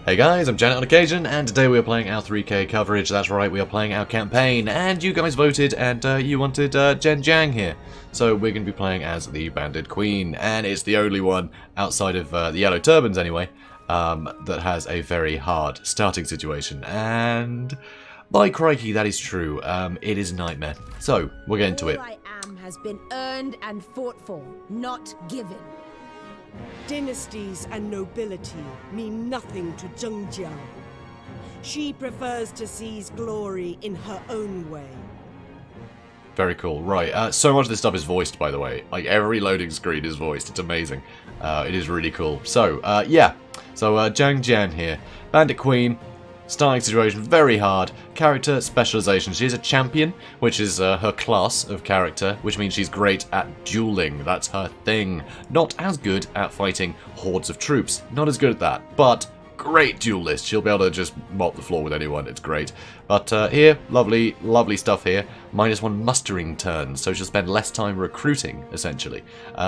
Hey guys, I'm JanetOnOccasion, and today we are playing our 3K coverage. That's right, we are playing our campaign, and you guys voted, and you wanted Zheng Jiang here. So we're going to be playing as the Bandit Queen, and it's the only one, outside of the Yellow Turbans anyway, that has a very hard starting situation. And by crikey, that is true. It is a nightmare. So, we'll get into it. All I am has been earned and fought for, not given. Dynasties and nobility mean nothing to Zheng Jiang. She prefers to seize glory in her own way. Very cool. Right, so much of this stuff is voiced, by the way. Like, every loading screen is voiced. It's amazing. It is really cool. So, yeah. So, Zheng Jiang here. Bandit Queen. Starting situation, very hard. Character specialization. She's a champion, which is her class of character, which means she's great at dueling. That's her thing. Not as good at fighting hordes of troops. Not as good at that, but great duelist. She'll be able to just mop the floor with anyone. It's great. But here, lovely, lovely stuff here. -1 mustering turns, so she'll spend less time recruiting, essentially.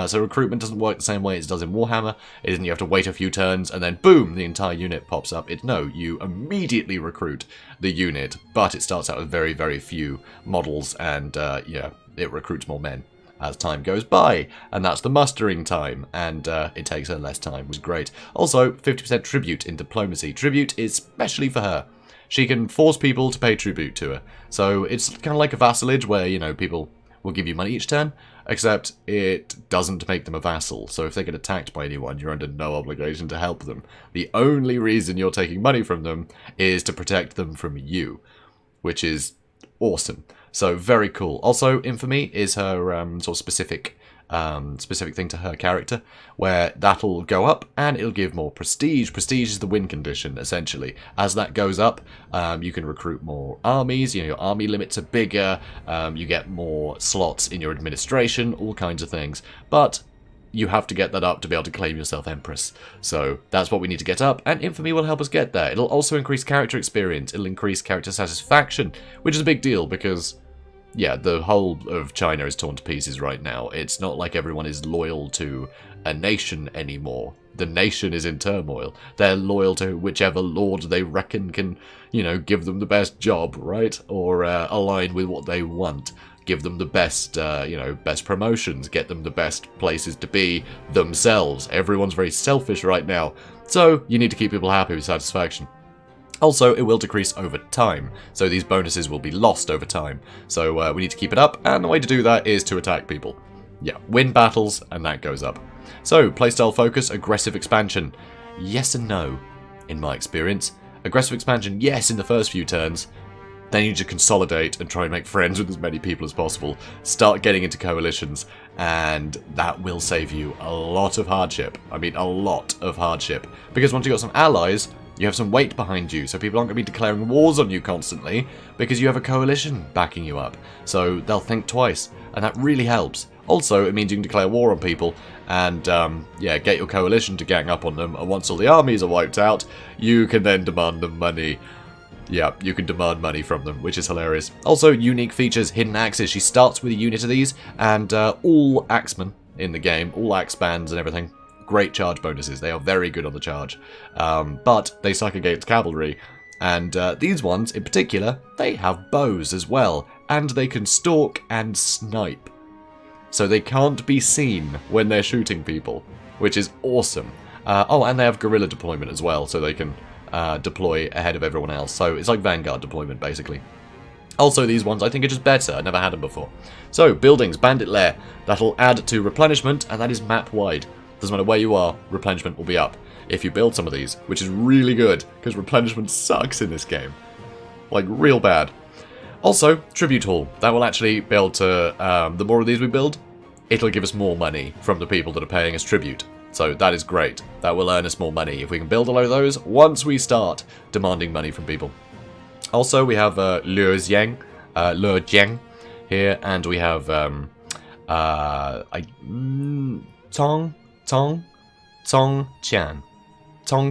So recruitment doesn't work the same way as it does in Warhammer. It isn't you have to wait a few turns and then boom, the entire unit pops up. It's no, you immediately recruit the unit, but it starts out with very, very few models and, yeah, it recruits more men as time goes by, and that's the mustering time, and it takes her less time, which is great. Also, 50% tribute in diplomacy. Tribute is specially for her. She can force people to pay tribute to her. So it's kind of like a vassalage where, you know, people will give you money each turn, except it doesn't make them a vassal. So if they get attacked by anyone, you're under no obligation to help them. The only reason you're taking money from them is to protect them from you, which is awesome. So very cool. Also, infamy is her sort of specific thing to her character, where that'll go up and it'll give more prestige. Prestige is the win condition, essentially. As that goes up, you can recruit more armies. You know, your army limits are bigger. You get more slots in your administration, all kinds of things. But you have to get that up to be able to claim yourself Empress. So that's what we need to get up, and infamy will help us get there. It'll also increase character experience. It'll increase character satisfaction, which is a big deal because, yeah, the whole of China is torn to pieces right now. It's not like everyone is loyal to a nation anymore. The nation is in turmoil. They're loyal to whichever lord they reckon can, you know, give them the best job, right? Or align with what they want. Give them the best, you know, best promotions. Get them the best places to be themselves. Everyone's very selfish right now. So you need to keep people happy with satisfaction. Also, it will decrease over time, so these bonuses will be lost over time. So we need to keep it up, and the way to do that is to attack people. Yeah, win battles, and that goes up. So, playstyle focus, aggressive expansion. Yes and no, in my experience. Aggressive expansion, yes, in the first few turns. Then you need to consolidate and try and make friends with as many people as possible. Start getting into coalitions, and that will save you a lot of hardship. I mean, a lot of hardship. Because once you've got some allies, you have some weight behind you, so people aren't going to be declaring wars on you constantly because you have a coalition backing you up. So they'll think twice, and that really helps. Also, it means you can declare war on people and, yeah, get your coalition to gang up on them, and once all the armies are wiped out, you can then demand them money. Yeah, you can demand money from them, which is hilarious. Also, unique features, hidden axes. She starts with a unit of these, and all axemen in the game, all axe bands and everything, great charge bonuses. They are very good on the charge, but they suck against cavalry, and these ones in particular, they have bows as well, and they can stalk and snipe, so they can't be seen when they're shooting people, which is awesome. Oh, and they have guerrilla deployment as well, so they can deploy ahead of everyone else, so it's like Vanguard deployment basically. Also, these ones I think are just better. I never had them before. So, buildings, bandit lair, that'll add to replenishment, and that is map wide. Doesn't matter where you are, replenishment will be up if you build some of these, which is really good, because replenishment sucks in this game. Like, real bad. Also, tribute hall. That will actually be able to, the more of these we build, it'll give us more money from the people that are paying us tribute. So that is great. That will earn us more money if we can build a load of those once we start demanding money from people. Also, we have Le Jiang here, and we have Tong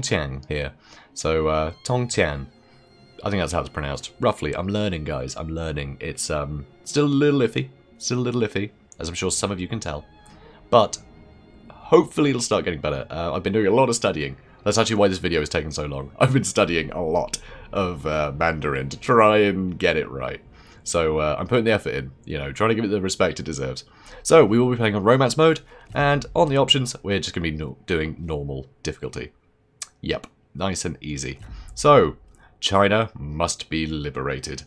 Qian here. So, Tong Qian. I think that's how it's pronounced. Roughly. I'm learning, guys. I'm learning. It's still a little iffy, as I'm sure some of you can tell. But hopefully it'll start getting better. I've been doing a lot of studying. That's actually why this video has taken so long. I've been studying a lot of Mandarin to try and get it right. So I'm putting the effort in, you know, trying to give it the respect it deserves. So we will be playing on romance mode, and on the options, we're just going to be doing normal difficulty. Yep, nice and easy. So, China must be liberated.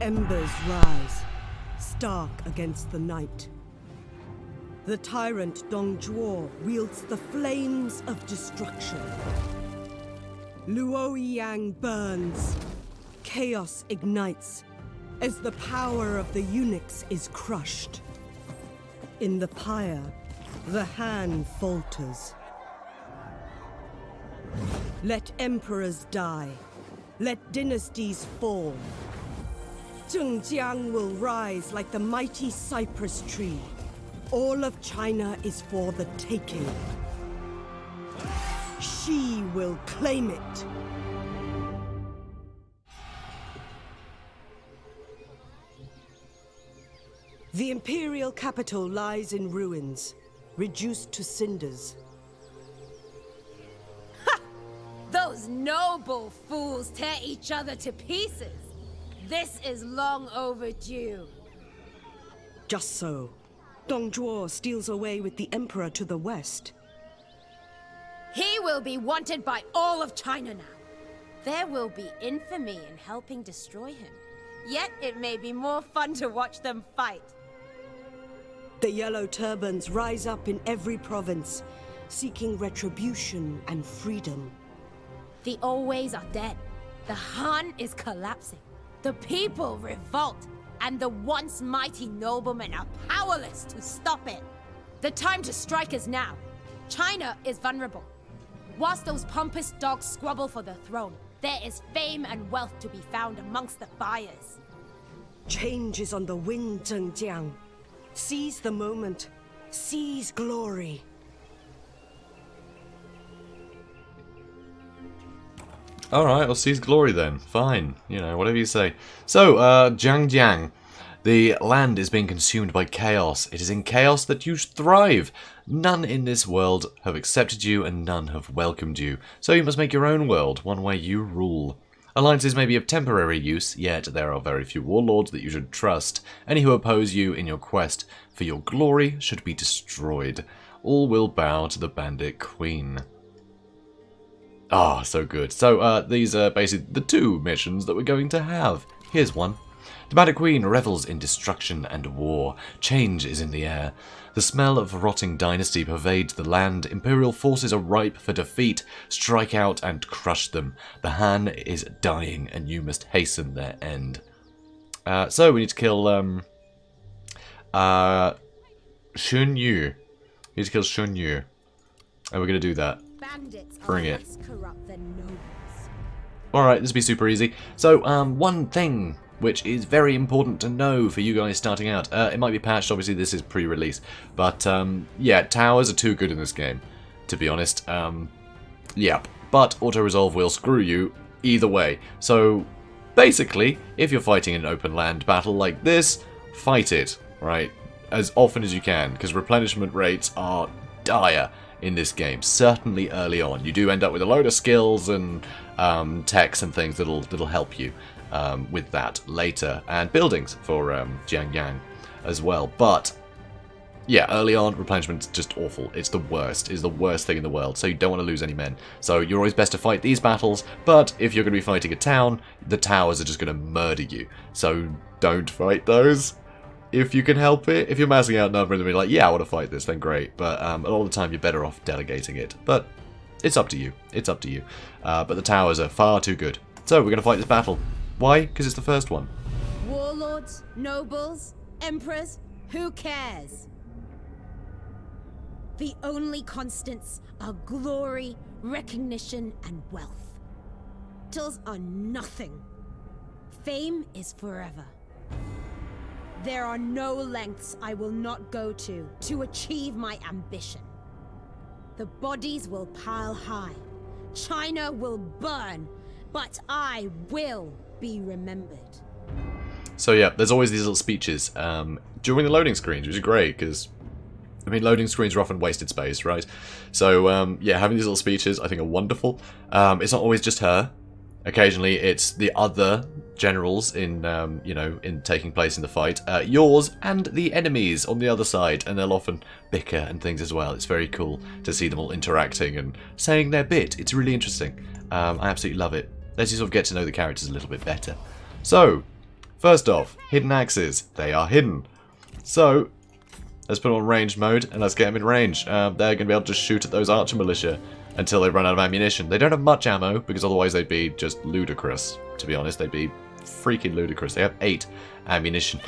Embers rise, stark against the night. The tyrant Zheng Jiang wields the flames of destruction. Luoyang burns. Chaos ignites as the power of the eunuchs is crushed. In the pyre, the hand falters. Let emperors die. Let dynasties fall. Zheng Jiang will rise like the mighty cypress tree. All of China is for the taking. She will claim it. The imperial capital lies in ruins, reduced to cinders. Ha! Those noble fools tear each other to pieces. This is long overdue. Just so. Zheng Jiang steals away with the emperor to the west. He will be wanted by all of China now. There will be infamy in helping destroy him. Yet it may be more fun to watch them fight. The yellow turbans rise up in every province, seeking retribution and freedom. The old ways are dead. The Han is collapsing. The people revolt, and the once mighty noblemen are powerless to stop it. The time to strike is now. China is vulnerable. Whilst those pompous dogs squabble for the throne, there is fame and wealth to be found amongst the buyers. Change is on the wind, Zheng Jiang. Seize the moment. Seize glory. Alright, I'll seize glory then. Fine. You know, whatever you say. So, Zheng Jiang. The land is being consumed by chaos. It is in chaos that you thrive. None in this world have accepted you and none have welcomed you. So you must make your own world, one where you rule. Alliances may be of temporary use, yet there are very few warlords that you should trust. Any who oppose you in your quest for your glory should be destroyed. All will bow to the Bandit Queen. Ah, so good. So, these are basically the two missions that we're going to have. Here's one. The Bandit Queen revels in destruction and war. Change is in the air. The smell of rotting dynasty pervades the land. Imperial forces are ripe for defeat. Strike out and crush them. The Han is dying, and you must hasten their end. So we need to kill Shun Yu. We need to kill Shun Yu, and we're gonna do that. Bandits Bring are it. less corrupt than nobles. Alright, this will be super easy. So, one thing which is very important to know for you guys starting out. It might be patched, obviously this is pre-release, but yeah, towers are too good in this game, to be honest. Yeah, but auto-resolve will screw you either way. So, basically, if you're fighting an open land battle like this, fight it, right, as often as you can, because replenishment rates are dire in this game, certainly early on. You do end up with a load of skills and techs and things that'll help you with that later, and buildings for Zheng Jiang as well. But yeah, early on, replenishment's just awful. It's the worst. It's the worst thing in the world, so you don't want to lose any men. So you're always best to fight these battles, but if you're going to be fighting a town, the towers are just going to murder you. So don't fight those if you can help it. If you're massing out number and being like, yeah, I want to fight this, then great. But a lot of the time, you're better off delegating it. But it's up to you. It's up to you. But the towers are far too good. So we're going to fight this battle. Why? Because it's the first one. Warlords, nobles, emperors, who cares? The only constants are glory, recognition, and wealth. Titles are nothing. Fame is forever. There are no lengths I will not go to achieve my ambition. The bodies will pile high. China will burn, but I will be remembered. So yeah, there's always these little speeches during the loading screens, which is great, because I mean, loading screens are often wasted space, right? So, yeah, having these little speeches I think are wonderful. It's not always just her. Occasionally it's the other generals in, you know, in taking place in the fight. Yours and the enemies on the other side, and they'll often bicker and things as well. It's very cool to see them all interacting and saying their bit. It's really interesting. I absolutely love it. Lets you sort of get to know the characters a little bit better. So, first off, hidden axes. They are hidden. So, let's put them on ranged mode, and let's get them in range. They're going to be able to shoot at those archer militia until they run out of ammunition. They don't have much ammo, because otherwise they'd be just ludicrous. To be honest, they'd be freaking ludicrous. They have 8 ammunition.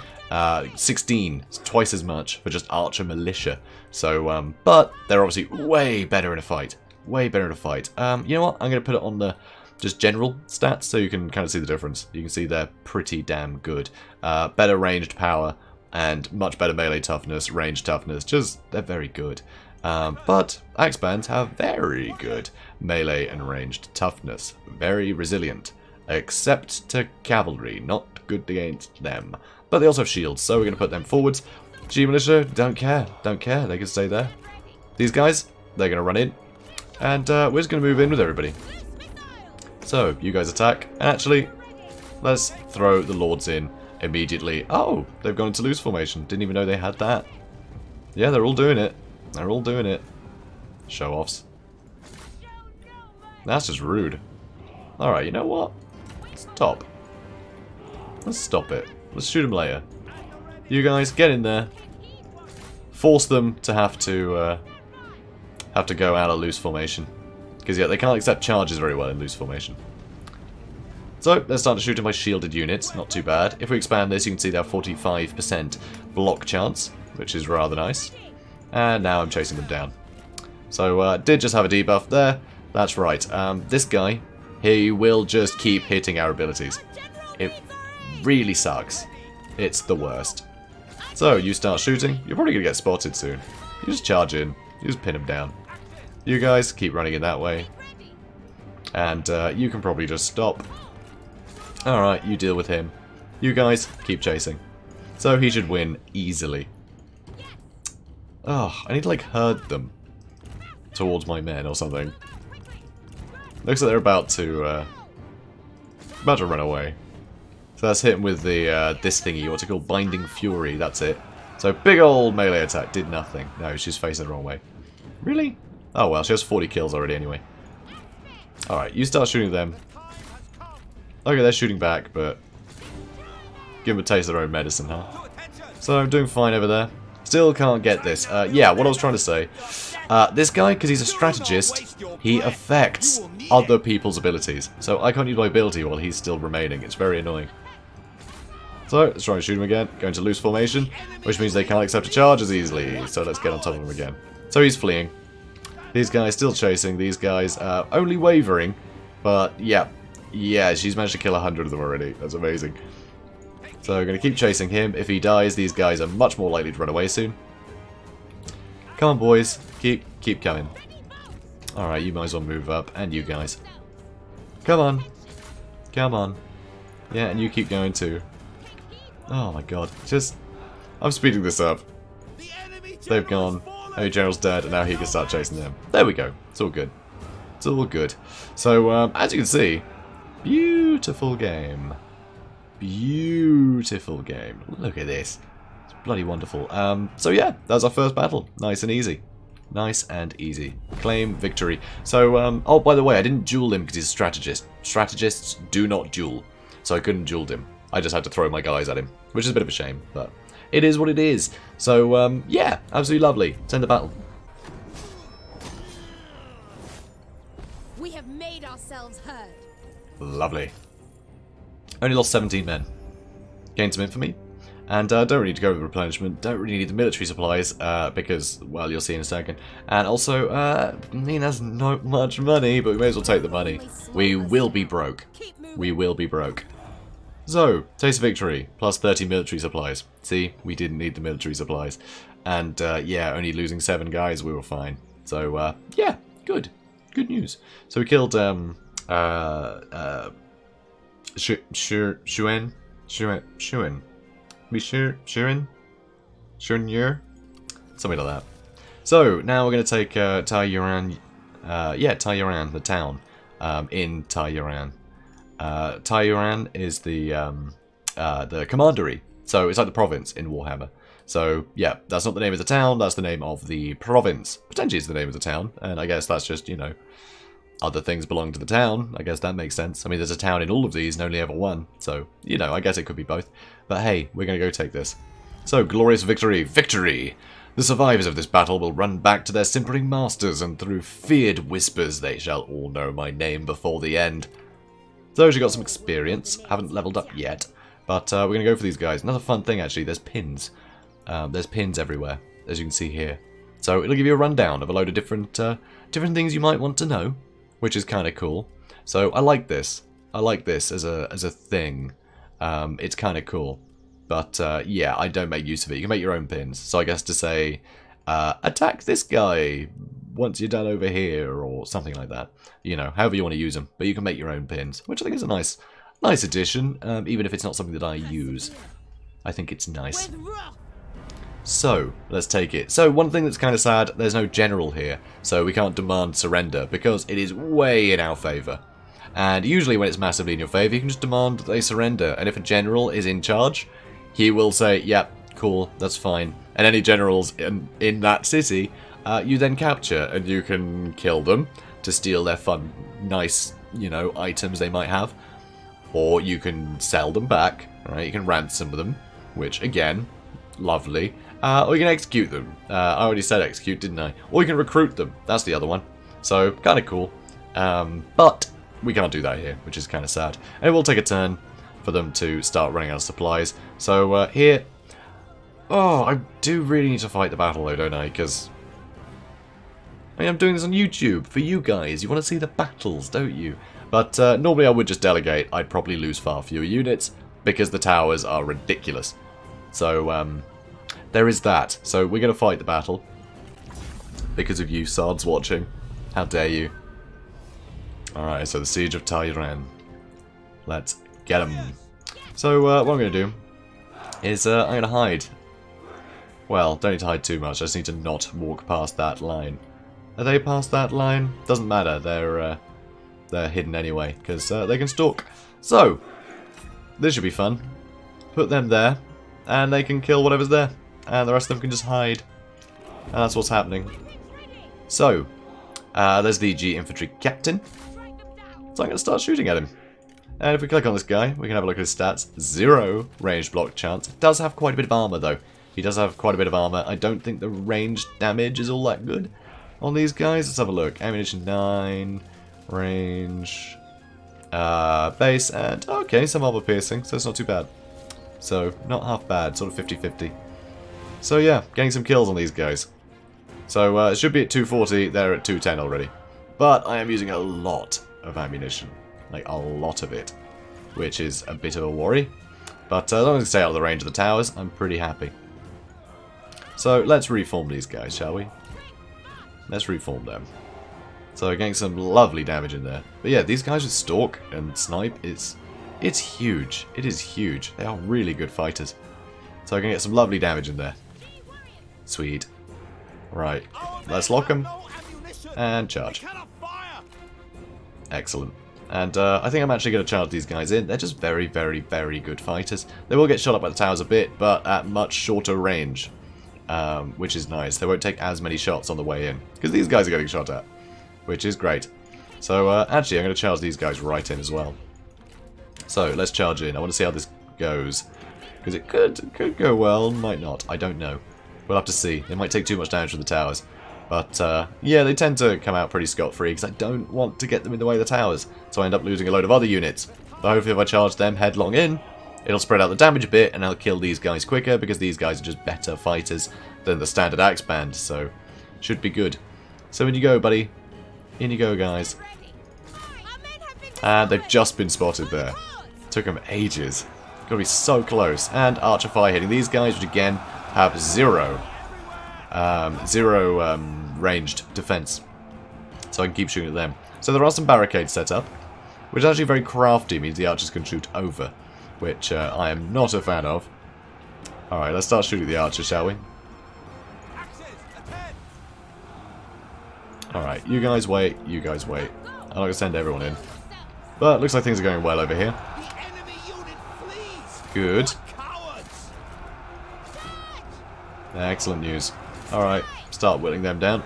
16. It's twice as much for just archer militia. So, but they're obviously way better in a fight. Way better in a fight. You know what? I'm going to put it on the just general stats so you can kind of see the difference. You can see they're pretty damn good. Better ranged power and much better melee toughness, range toughness. Just, they're very good. But axe bands have very good melee and ranged toughness. Very resilient. Except to cavalry. Not good against them. But they also have shields, so we're going to put them forwards. G militia, don't care. Don't care. They can stay there. These guys, they're going to run in. And we're just going to move in with everybody. So, you guys attack. And actually, let's throw the lords in immediately. Oh, they've gone into loose formation. Didn't even know they had that. Yeah, they're all doing it. They're all doing it. Show-offs. That's just rude. Alright, you know what? Stop. Let's stop it. Let's shoot them later. You guys, get in there. Force them to have to go out of loose formation. Because, yeah, they can't accept charges very well in loose formation. So, let's start to shoot my shielded units. Not too bad. If we expand this, you can see they have 45% block chance, which is rather nice. And now I'm chasing them down. So, did just have a debuff there. That's right. This guy, he will just keep hitting our abilities. It really sucks. It's the worst. So, you start shooting. You're probably going to get spotted soon. You just charge in. You just pin him down. You guys keep running in that way. And you can probably just stop. Alright, you deal with him. You guys keep chasing. So he should win easily. Oh, I need to like herd them towards my men or something. Looks like they're about to run away. So let's hit him with the this thingy, what's it called? Binding Fury, that's it. So big old melee attack, did nothing. No, she's facing the wrong way. Really? Oh well, she has 40 kills already anyway. Alright, you start shooting them. Okay, they're shooting back, but give them a taste of their own medicine, huh? So I'm doing fine over there. Still can't get this. Yeah, what I was trying to say. This guy, because he's a strategist, he affects other people's abilities. So I can't use my ability while he's still remaining. It's very annoying. So, let's try and shoot him again. Go into loose formation, which means they can't accept a charge as easily. So let's get on top of him again. So he's fleeing. These guys still chasing. These guys only wavering. But, yeah. Yeah, she's managed to kill 100 of them already. That's amazing. So we're going to keep chasing him. If he dies, these guys are much more likely to run away soon. Come on, boys. Keep coming. Alright, you might as well move up. And you guys. Come on. Come on. Yeah, and you keep going too. Oh my god. I'm speeding this up. They've gone. Hey, General's dead, and now he can start chasing them. There we go. It's all good. It's all good. So, as you can see, beautiful game. Beautiful game. Look at this. It's bloody wonderful. So yeah, that was our first battle. Nice and easy. Nice and easy. Claim victory. So, oh, by the way, I didn't duel him because he's a strategist. Strategists do not duel. So I couldn't duel him. I just had to throw my guys at him, which is a bit of a shame, but it is what it is. So, yeah, absolutely lovely. Let's end the battle. We have made ourselves heard. Lovely. Only lost 17 men. Gained some infamy. And don't really need to go with replenishment. Don't really need the military supplies, because, well, you'll see in a second. And also, I mean, there's not much money, but we may as well take the money. We will be broke. We will be broke. So, taste of victory, plus 30 military supplies. See, we didn't need the military supplies. And, yeah, only losing 7 guys, we were fine. So, yeah, good. Good news. So we killed, Shuen? Something like that. So, now we're going to take Taiyuran, Taiyuran, the town, in Taiyuran. Taiyuran is the commandery, so it's like the province in Warhammer. So, yeah, that's not the name of the town, that's the name of the province. Potentially it's the name of the town, and I guess that's just, you know, other things belong to the town. I guess that makes sense. I mean, there's a town in all of these and only ever one, so, you know, I guess it could be both. But hey, we're going to go take this. So, glorious victory! Victory! The survivors of this battle will run back to their simpering masters, and through feared whispers they shall all know my name before the end. So, she got some experience. Haven't leveled up yet, but we're going to go for these guys. Another fun thing, actually, there's pins. There's pins everywhere, as you can see here. So, it'll give you a rundown of a load of different things you might want to know, which is kind of cool. So, I like this. I like this as a thing. It's kind of cool. But, yeah, I don't make use of it. You can make your own pins. So I guess to say, attack this guy once you're done over here, or something like that. You know, however you want to use them. But you can make your own pins, which I think is a nice addition, even if it's not something that I use. I think it's nice. So, let's take it. So, one thing that's kind of sad, there's no general here. So we can't demand surrender, because it is way in our favour. And usually when it's massively in your favour, you can just demand that they surrender. And if a general is in charge, he will say, yep, cool, that's fine. And any generals in that city, you then capture, and you can kill them to steal their fun, nice, you know, items they might have. Or you can sell them back, right? You can ransom them, which, again, lovely. Or you can execute them. I already said execute, didn't I? Or you can recruit them. That's the other one. So, kind of cool. But we can't do that here, which is kind of sad. And it will take a turn for them to start running out of supplies. So, here... Oh, I do really need to fight the battle, though, don't I? Because... I mean, I'm doing this on YouTube for you guys. You want to see the battles, don't you? But normally I would just delegate. I'd probably lose far fewer units, because the towers are ridiculous. So, there is that. So, we're going to fight the battle. Because of you, Sards, watching. How dare you. Alright, so the Siege of Tairan. Let's get them. So, what I'm going to do is I'm going to hide. Well, don't need to hide too much. I just need to not walk past that line. Are they past that line? Doesn't matter. They're hidden anyway, because they can stalk. So, this should be fun. Put them there, and they can kill whatever's there. And the rest of them can just hide. And that's what's happening. So, there's the G Infantry Captain. So I'm going to start shooting at him. And if we click on this guy, we can have a look at his stats. 0 ranged block chance. Does have quite a bit of armor, though. He does have quite a bit of armor. I don't think the ranged damage is all that good on these guys. Let's have a look. Ammunition 9. Range. Base. And, okay, some armor piercing. So it's not too bad. So, not half bad. Sort of 50-50. So yeah, getting some kills on these guys. So it should be at 240, they're at 210 already. But I am using a lot of ammunition. Like, a lot of it. Which is a bit of a worry. But as long as I stay out of the range of the towers, I'm pretty happy. So let's reform these guys, shall we? Let's reform them. So getting some lovely damage in there. But yeah, these guys with Stalk and Snipe, it's huge. It is huge. They are really good fighters. So I can get some lovely damage in there. Sweet. Right. Let's lock them. And charge. Excellent. And I think I'm actually going to charge these guys in. They're just very, very, very good fighters. They will get shot up by the towers a bit, but at much shorter range. Which is nice. They won't take as many shots on the way in. Because these guys are getting shot at. Which is great. So actually I'm going to charge these guys right in as well. So let's charge in. I want to see how this goes. Because it could go well, might not. I don't know. We'll have to see. They might take too much damage from the towers. But, yeah, they tend to come out pretty scot-free, because I don't want to get them in the way of the towers. So I end up losing a load of other units. But hopefully if I charge them headlong in, it'll spread out the damage a bit, and I'll kill these guys quicker, because these guys are just better fighters than the standard axe band. So, should be good. So in you go, buddy. In you go, guys. And they've just been spotted there. Took them ages. Gotta be so close. And Archer Fire hitting these guys, which again have zero ranged defense. So I can keep shooting at them. So there are some barricades set up, which is actually very crafty, means the archers can shoot over, which I am not a fan of. Alright, let's start shooting the archers, shall we? Alright, you guys wait, you guys wait. I'm not going to send everyone in. But looks like things are going well over here. Good. Excellent news. Alright, start whittling them down.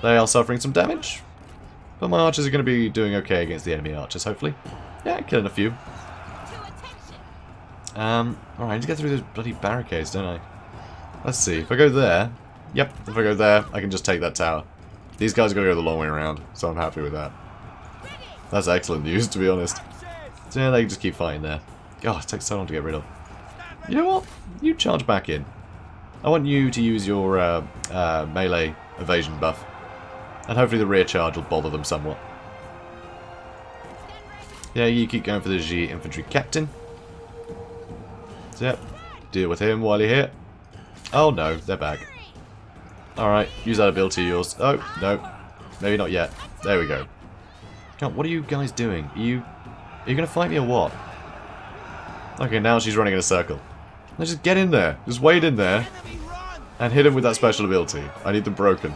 They are suffering some damage. But my archers are going to be doing okay against the enemy archers, hopefully. Yeah, killing a few. Alright, I need to get through those bloody barricades, don't I? Let's see, if I go there... Yep, if I go there, I can just take that tower. These guys are going to go the long way around, so I'm happy with that. That's excellent news, to be honest. So yeah, they can just keep fighting there. God, it takes so long to get rid of. You know what? You charge back in. I want you to use your melee evasion buff. And hopefully the rear charge will bother them somewhat. Yeah, you keep going for the G infantry captain. So yep, deal with him while you're here. Oh no, they're back. Alright, use that ability of yours. Oh, no. Maybe not yet. There we go. God, what are you guys doing? Are you going to fight me or what? Okay, now she's running in a circle. Now just get in there. Just wait in there. And hit him with that special ability. I need them broken.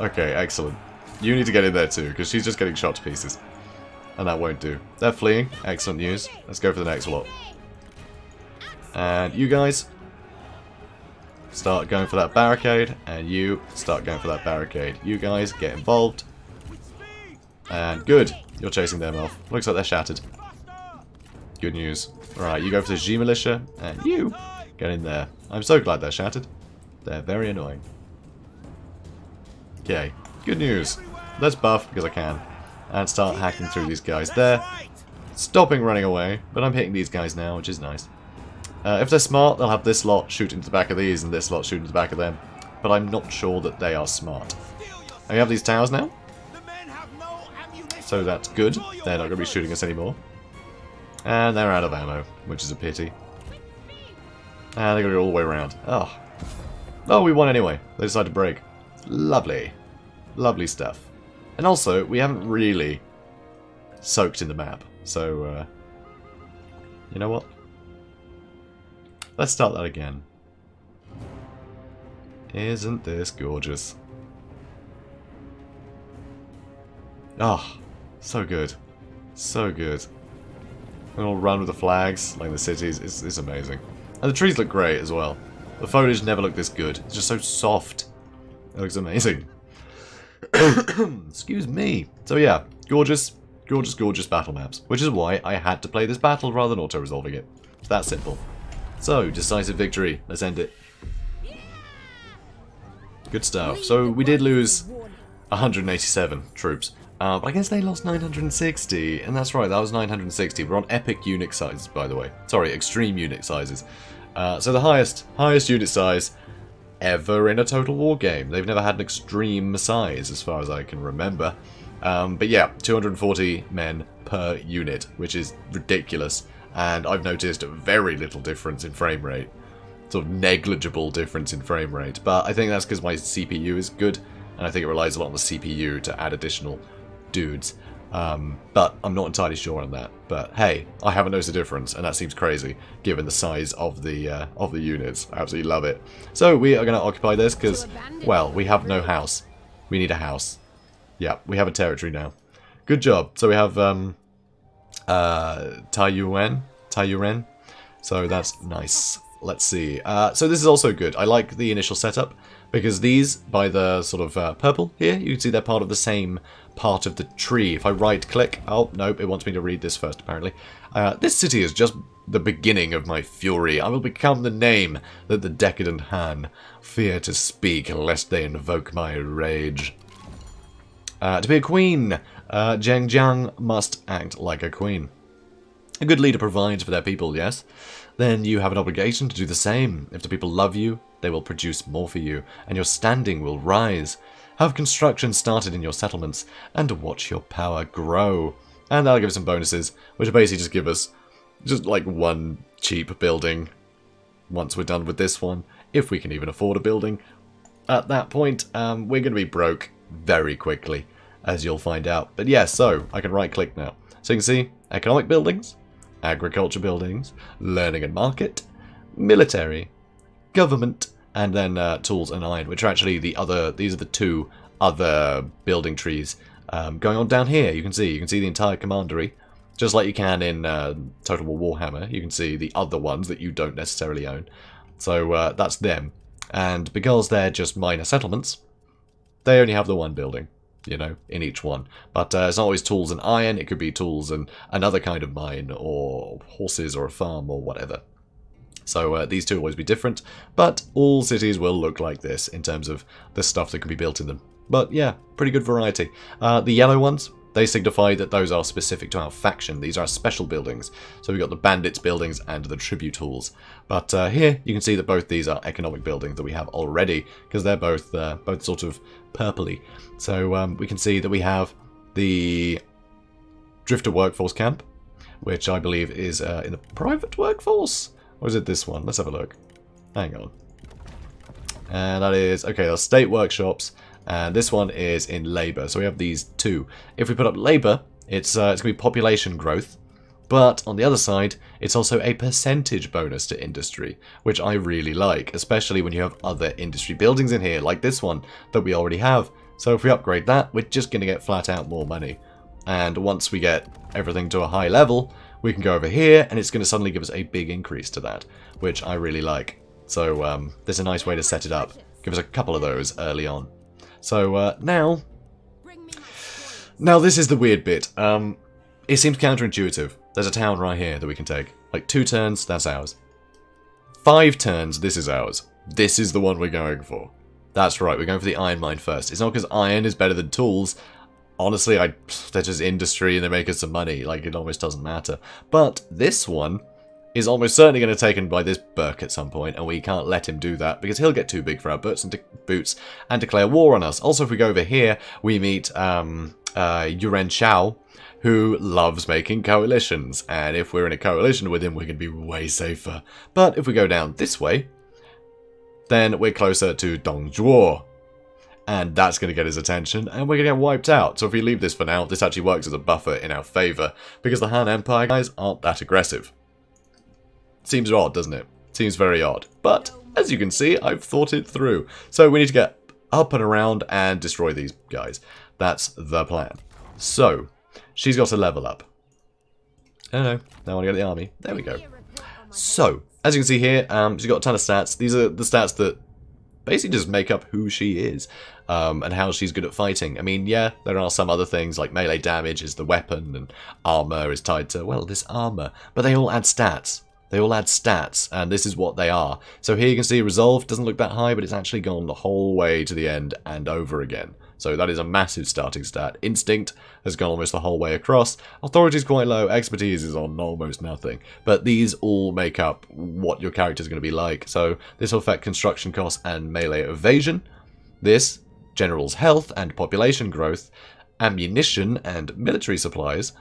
Okay, excellent. You need to get in there too, because she's just getting shot to pieces. And that won't do. They're fleeing. Excellent news. Let's go for the next lot. And you guys... start going for that barricade, and you start going for that barricade. You guys get involved. And good, you're chasing them off. Looks like they're shattered. Good news. Right, you go for the G militia, and you get in there. I'm so glad they're shattered. They're very annoying. Okay, good news. Let's buff, because I can, and start hacking through these guys there. Stopping running away, but I'm hitting these guys now, which is nice. If they're smart, they'll have this lot shoot into the back of these and this lot shoot into the back of them. But I'm not sure that they are smart. And we have these towers now. So that's good. They're not going to be shooting us anymore. And they're out of ammo, which is a pity. And they're going to go all the way around. Oh. Oh, we won anyway. They decided to break. Lovely. Lovely stuff. And also, we haven't really soaked in the map. So, you know what? Let's start that again. Isn't this gorgeous? Ah, oh, so good. So good. And we'll run with the flags, like the cities. It's amazing. And the trees look great as well. The foliage never looked this good. It's just so soft. It looks amazing. Excuse me. So yeah, gorgeous, gorgeous, gorgeous battle maps. Which is why I had to play this battle rather than auto-resolving it. It's that simple. So, decisive victory. Let's end it. Good stuff. So, we did lose 187 troops. But I guess they lost 960. And that's right, that was 960. We're on epic unit sizes, by the way. Sorry, extreme unit sizes. So the highest unit size ever in a Total War game. They've never had an extreme size, as far as I can remember. But yeah, 240 men per unit, which is ridiculous. And I've noticed very little difference in frame rate. Sort of negligible difference in frame rate. But I think that's because my CPU is good. And I think it relies a lot on the CPU to add additional dudes. But I'm not entirely sure on that. But hey, I haven't noticed a difference. And that seems crazy, given the size of the units. I absolutely love it. So we are going to occupy this because, well, we have no house. We need a house. Yeah, we have a territory now. Good job. So we have... Taiyuan. So that's nice. Let's see. So this is also good. I like the initial setup because these, by the sort of purple here, you can see they're part of the same part of the tree. If I right click, oh nope, it wants me to read this first apparently. This city is just the beginning of my fury. I will become the name that the decadent Han fear to speak lest they invoke my rage. To be a queen, Zheng Jiang must act like a queen. A good leader provides for their people, yes? Then you have an obligation to do the same. If the people love you, they will produce more for you, and your standing will rise. Have construction started in your settlements, and watch your power grow. And that'll give us some bonuses, which basically just give us just like one cheap building once we're done with this one, if we can even afford a building. At that point, we're going to be broke very quickly, as you'll find out. But yeah, so I can right-click now. So you can see economic buildings, agriculture buildings, learning and market, military, government, and then tools and iron, which are actually the other, these are the two other building trees going on down here. You can see the entire commandery, just like you can in Total War Warhammer. You can see the other ones that you don't necessarily own. So that's them. And because they're just minor settlements, they only have the one building, you know, in each one. But it's not always tools and iron. It could be tools and another kind of mine, or horses, or a farm, or whatever. So these two will always be different, but all cities will look like this in terms of the stuff that can be built in them. But yeah, pretty good variety. The yellow ones, they signify that those are specific to our faction. These are special buildings. So we've got the Bandits buildings and the Tribute halls. But here you can see that both these are economic buildings that we have already, because they're both sort of purpley. So we can see that we have the Drifter Workforce Camp, which I believe is in the private workforce. Or is it this one? Let's have a look. Hang on. And that is, okay, those state workshops. And this one is in labour. So we have these two. If we put up labour, it's going to be population growth. But on the other side, it's also a percentage bonus to industry, which I really like, especially when you have other industry buildings in here, like this one that we already have. So if we upgrade that, we're just going to get flat out more money. And once we get everything to a high level, we can go over here, and it's going to suddenly give us a big increase to that, which I really like. So there's a nice way to set it up. Give us a couple of those early on. So now this is the weird bit. It seems counterintuitive. There's a town right here that we can take. Like 2 turns, that's ours. 5 turns, this is ours. This is the one we're going for. That's right, we're going for the iron mine first. It's not because iron is better than tools. Honestly, they're just industry and they make us some money. Like, it almost doesn't matter. But this one is almost certainly going to be taken by this Burke at some point, and we can't let him do that because he'll get too big for our boots and declare war on us. Also, if we go over here, we meet Yuren Shao, who loves making coalitions, and if we're in a coalition with him, we can be way safer. But if we go down this way, then we're closer to Dongzhuo, and that's going to get his attention, and we're going to get wiped out. So if we leave this for now, this actually works as a buffer in our favour, because the Han Empire guys aren't that aggressive. Seems odd, doesn't it? Seems very odd. But, as you can see, I've thought it through. So we need to get up and around and destroy these guys. That's the plan. So, she's got to level up. Oh no, now I want to get the army. There we go. So, as you can see here, she's got a ton of stats. These are the stats that basically just make up who she is, and how she's good at fighting. I mean, yeah, there are some other things, like melee damage is the weapon, and armor is tied to, well, this armor. But they all add stats. They all add stats, and this is what they are. So here you can see Resolve doesn't look that high, but it's actually gone the whole way to the end and over again. So that is a massive starting stat. Instinct has gone almost the whole way across. Authority is quite low. Expertise is on almost nothing. But these all make up what your character is going to be like. So this will affect construction costs and melee evasion. This, general's health and population growth, ammunition and military supplies,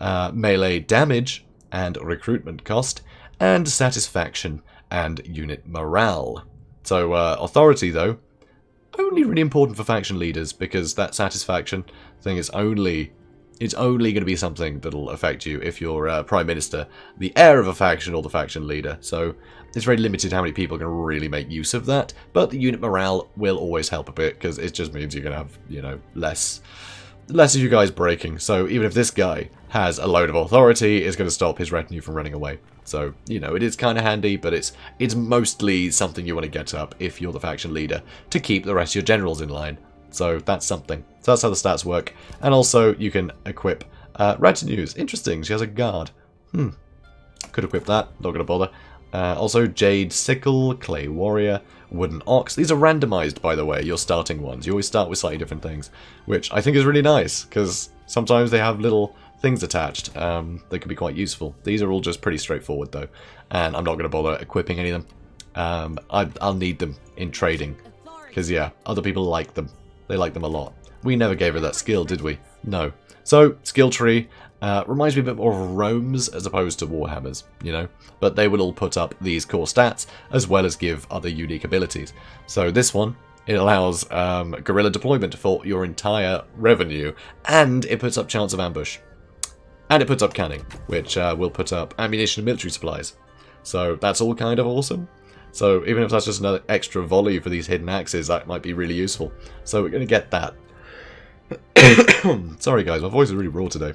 melee damage and recruitment cost, and satisfaction and unit morale. So authority, though, only really important for faction leaders, because that satisfaction thing is only going to be something that'll affect you if you're Prime Minister, the heir of a faction, or the faction leader. So it's very limited how many people can really make use of that, but the unit morale will always help a bit, because it just means you're going to have, you know, less of you guys breaking. So even if this guy has a load of authority, it's going to stop his retinue from running away. So, you know, it is kind of handy, but it's mostly something you want to get up if you're the faction leader to keep the rest of your generals in line. So that's something. So that's how the stats work. And also you can equip retinues. Interesting, she has a guard. Could equip that, not going to bother. Also Jade Sickle, Clay Warrior, Wooden Ox. These are randomized, by the way, your starting ones. You always start with slightly different things, which I think is really nice, because sometimes they have little things attached that can be quite useful. These are all just pretty straightforward, though, and I'm not going to bother equipping any of them. I'll need them in trading, because, yeah, other people like them. They like them a lot. We never gave her that skill, did we? No. So, skill tree reminds me a bit more of Rome's as opposed to Warhammer's, you know? But they will all put up these core stats, as well as give other unique abilities. So this one, it allows guerrilla deployment for your entire revenue, and it puts up chance of ambush. And it puts up canning, which will put up ammunition and military supplies. So that's all kind of awesome. So even if that's just another extra volley for these hidden axes, that might be really useful. So we're going to get that. Sorry guys, my voice is really raw today.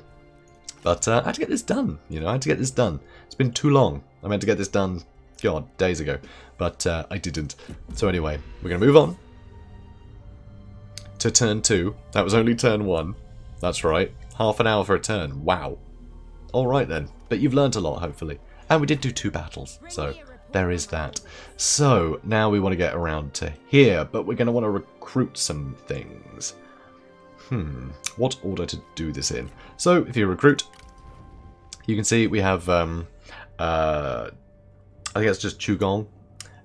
But I had to get this done, you know, I had to get this done. It's been too long. I meant to get this done, God, days ago. But I didn't. So anyway, we're going to move on to turn 2. That was only turn 1. That's right. Half an hour for a turn. Wow. Alright then. But you've learnt a lot, hopefully. And we did do 2 battles, so there is that. So, now we want to get around to here, but we're going to want to recruit some things. What order to do this in? So, if you recruit, you can see we have, I think it's just Chugong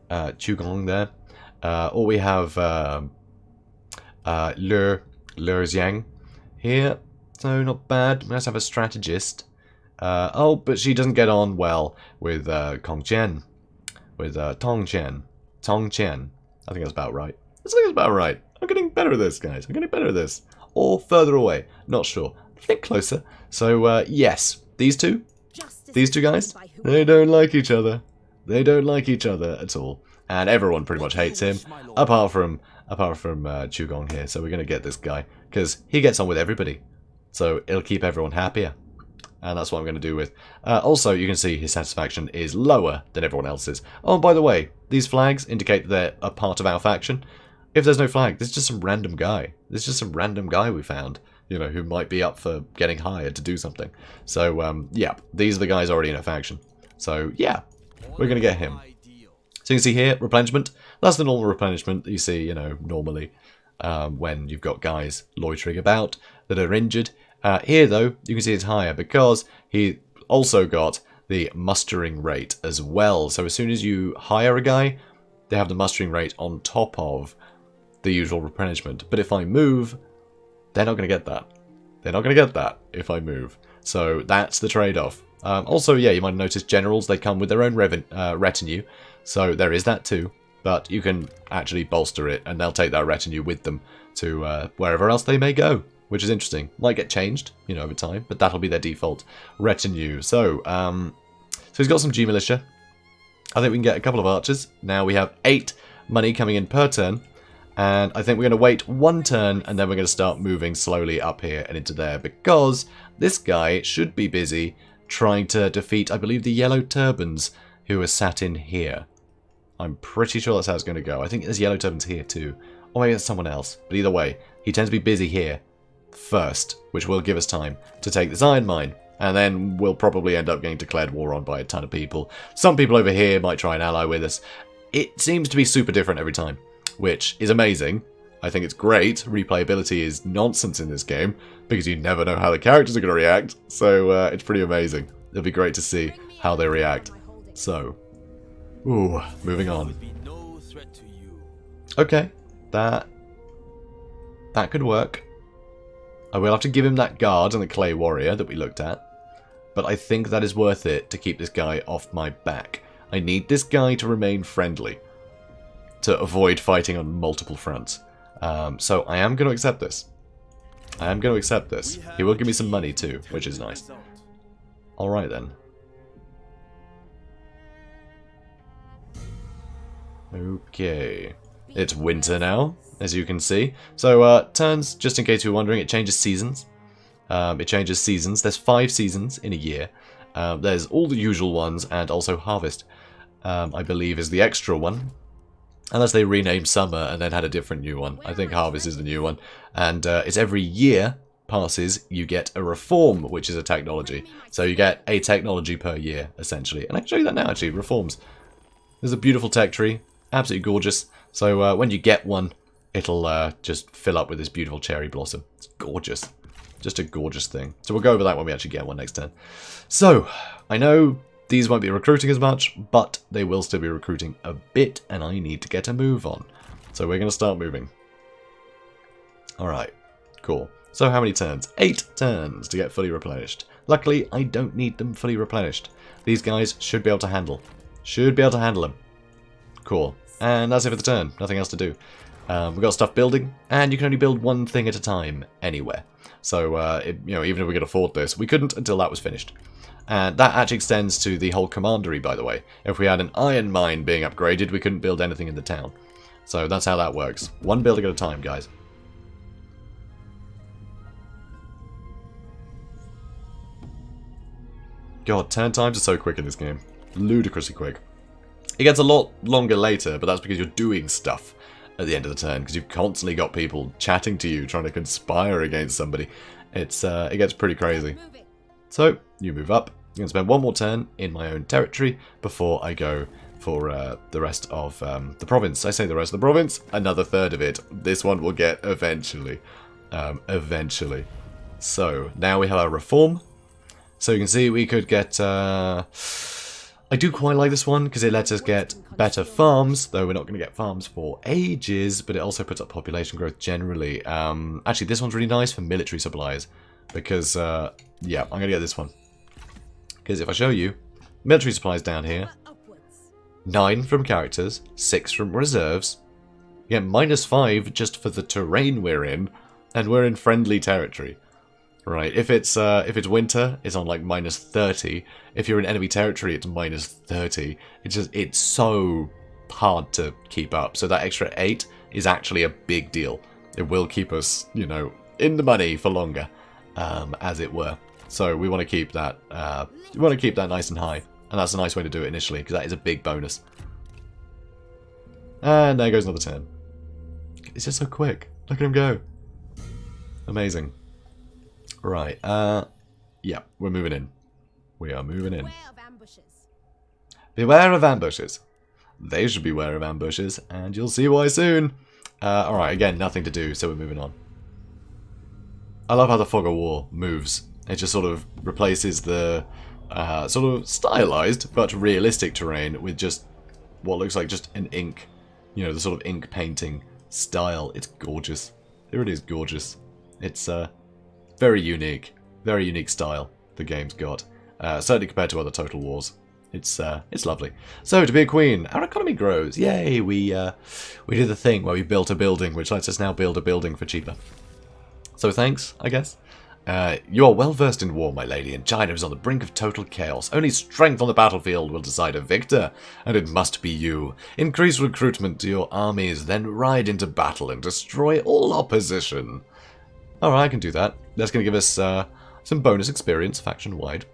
there. Or we have Zheng here. So, not bad. Let's have a strategist. Oh, but she doesn't get on well with Kongqian. With Tongqian. I think that's about right. I'm getting better at this, guys. I'm getting better at this. Or further away. Not sure. I think closer. So, yes. These two guys, they don't like each other. They don't like each other at all. And everyone pretty much hates him. Apart from Chugong here. So we're going to get this guy. Because he gets on with everybody. So it'll keep everyone happier. And that's what I'm going to do with. Also, you can see his satisfaction is lower than everyone else's. Oh, and by the way, these flags indicate that they're a part of our faction. If there's no flag, there's just some random guy. There's just some random guy we found, you know, who might be up for getting hired to do something. So, yeah, these are the guys already in a faction. So, yeah, we're going to get him. So you can see here, replenishment. That's the normal replenishment that you see, you know, normally when you've got guys loitering about that are injured. Here, though, you can see it's higher because he also got the mustering rate as well. So as soon as you hire a guy, they have the mustering rate on top of the usual replenishment. But if I move, they're not going to get that. They're not going to get that if I move. So that's the trade-off. Also, yeah, you might notice generals, they come with their own retinue. So there is that too. But you can actually bolster it, and they'll take that retinue with them to wherever else they may go. Which is interesting. Might get changed, you know, over time, but that'll be their default retinue. So, he's got some G militia. I think we can get a couple of archers. Now we have 8 money coming in per turn, and I think we're going to wait 1 turn, and then we're going to start moving slowly up here and into there, because this guy should be busy trying to defeat, I believe, the yellow turbans who are sat in here. I'm pretty sure that's how it's going to go. I think there's yellow turbans here too, or maybe it's someone else. But either way, he tends to be busy here first, which will give us time to take this iron mine, and then we'll probably end up getting declared war on by a ton of people. Some people over here might try and ally with us. It seems to be super different every time, which is amazing. I think it's great. Replayability is nonsense in this game, because you never know how the characters are going to react, so it's pretty amazing. It'll be great to see how they react. So, moving on. Okay, that could work. I will have to give him that guard and the clay warrior that we looked at. But I think that is worth it to keep this guy off my back. I need this guy to remain friendly. To avoid fighting on multiple fronts. So I am going to accept this. He will give me some money too, which is nice. Alright then. Okay. It's winter now, as you can see. So, turns, just in case you're wondering, it changes seasons. There's 5 seasons in a year. There's all the usual ones, and also harvest, I believe, is the extra one. Unless they renamed summer and then had a different new one. I think harvest is the new one. And it's every year passes, you get a reform, which is a technology. So you get a technology per year, essentially. And I can show you that now, actually, reforms. There's a beautiful tech tree. Absolutely gorgeous. So when you get one, it'll just fill up with this beautiful cherry blossom. It's gorgeous. Just a gorgeous thing. So we'll go over that when we actually get one next turn. So, I know these won't be recruiting as much, but they will still be recruiting a bit, and I need to get a move on. So we're going to start moving. Alright, cool. So how many turns? 8 turns to get fully replenished. Luckily, I don't need them fully replenished. These guys should be able to handle. Should be able to handle them. Cool. And that's it for the turn. Nothing else to do. We've got stuff building, and you can only build one thing at a time anywhere. So, even if we could afford this, we couldn't until that was finished. And that actually extends to the whole commandery, by the way. If we had an iron mine being upgraded, we couldn't build anything in the town. So that's how that works. One building at a time, guys. God, turn times are so quick in this game. Ludicrously quick. It gets a lot longer later, but that's because you're doing stuff at the end of the turn, because you've constantly got people chatting to you, trying to conspire against somebody. It gets pretty crazy. So, you move up. I'm going to spend one more turn in my own territory before I go for the rest of the province. I say the rest of the province, another third of it. This one will get eventually. Eventually. So, now we have our reform. So you can see we could get... I do quite like this one because it lets us get better farms, though we're not going to get farms for ages, but it also puts up population growth generally. Actually, this one's really nice for military supplies because, yeah, I'm going to get this one. Because if I show you, military supplies down here, 9 from characters, 6 from reserves, you get -5 just for the terrain we're in, and we're in friendly territory. Right, if it's winter, it's on like -30. If you're in enemy territory, it's -30. It's so hard to keep up. So that extra 8 is actually a big deal. It will keep us, in the money for longer, as it were. So we want to keep that. We want to keep that nice and high, and that's a nice way to do it initially because that is a big bonus. And there goes another turn. It's just so quick. Look at him go. Amazing. Right, yeah, we're moving in. We are moving in. Beware of ambushes. They should beware of ambushes, and you'll see why soon. Alright, again, nothing to do, so we're moving on. I love how the Fog of War moves. It just sort of replaces the sort of stylized but realistic terrain with just what looks like just an ink, the sort of ink painting style. It's gorgeous. It really is gorgeous. It's, very unique style the game's got. Certainly compared to other Total Wars. It's lovely. So, to be a queen, our economy grows. Yay, we did the thing where we built a building, which lets us now build a building for cheaper. So thanks, I guess. You are well versed in war, my lady, and China is on the brink of total chaos. Only strength on the battlefield will decide a victor, and it must be you. Increase recruitment to your armies, then ride into battle and destroy all opposition. Alright, I can do that. That's going to give us some bonus experience faction-wide,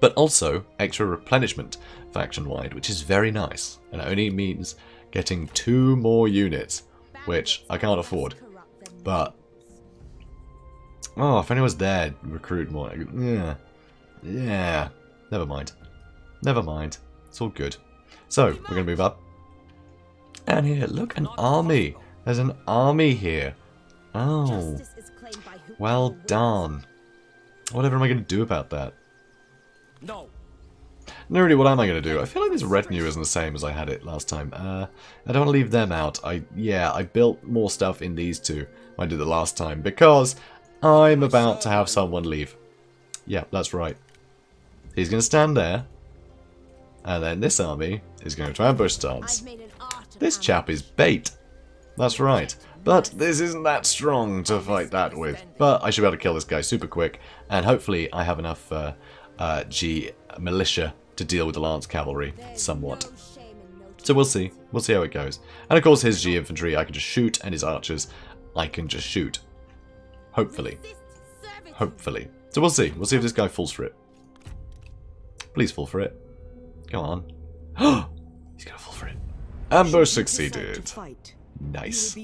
but also extra replenishment faction-wide, which is very nice. And it only means getting 2 more units, which I can't afford. But, oh, if anyone's there, recruit more. Yeah, never mind. Never mind. It's all good. So, we're going to move up. And here, look, an army. There's an army here. Oh. Well done. Whatever am I going to do about that? No, really, what am I going to do? I feel like this retinue isn't the same as I had it last time. I don't want to leave them out. I built more stuff in these two I did the last time because I'm about to have someone leave. Yeah, that's right. He's going to stand there, and then this army is going to ambush stance. This chap is bait. That's right. But this isn't that strong to fight that with. But I should be able to kill this guy super quick. And hopefully I have enough G militia to deal with the Lance Cavalry somewhat. So we'll see. We'll see how it goes. And of course his G infantry I can just shoot, and his archers I can just shoot. Hopefully. Hopefully. So we'll see. We'll see if this guy falls for it. Please fall for it. Go on. He's gonna fall for it. Ambush succeeded. Nice.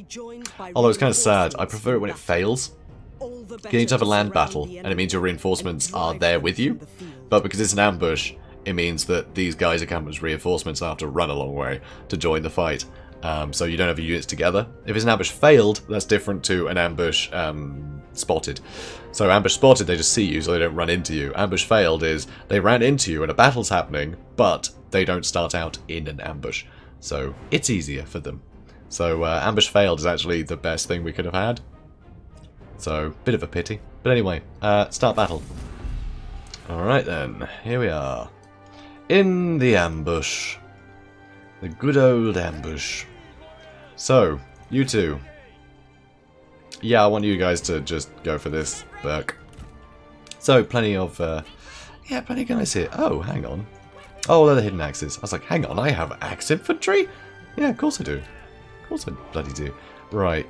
Although it's kind of sad. I prefer it when it fails. You need to have a land battle, and it means your reinforcements are there with you. But because it's an ambush, it means that these guys are coming as reinforcements and have to run a long way to join the fight. So you don't have your units together. If it's an ambush failed, that's different to an ambush spotted. So ambush spotted, they just see you, so they don't run into you. Ambush failed is they ran into you and a battle's happening, but they don't start out in an ambush. So it's easier for them. So ambush failed is actually the best thing we could have had. So, bit of a pity. But anyway, start battle. Alright then, here we are. In the ambush. The good old ambush. So, You two. Yeah, I want you guys to just go for this, Burke. So, plenty of, yeah, plenty of guys here. Oh, hang on. Oh, they're the hidden axes. I was like, hang on, I have axe infantry? Yeah, of course I do. Of course I bloody do. Right.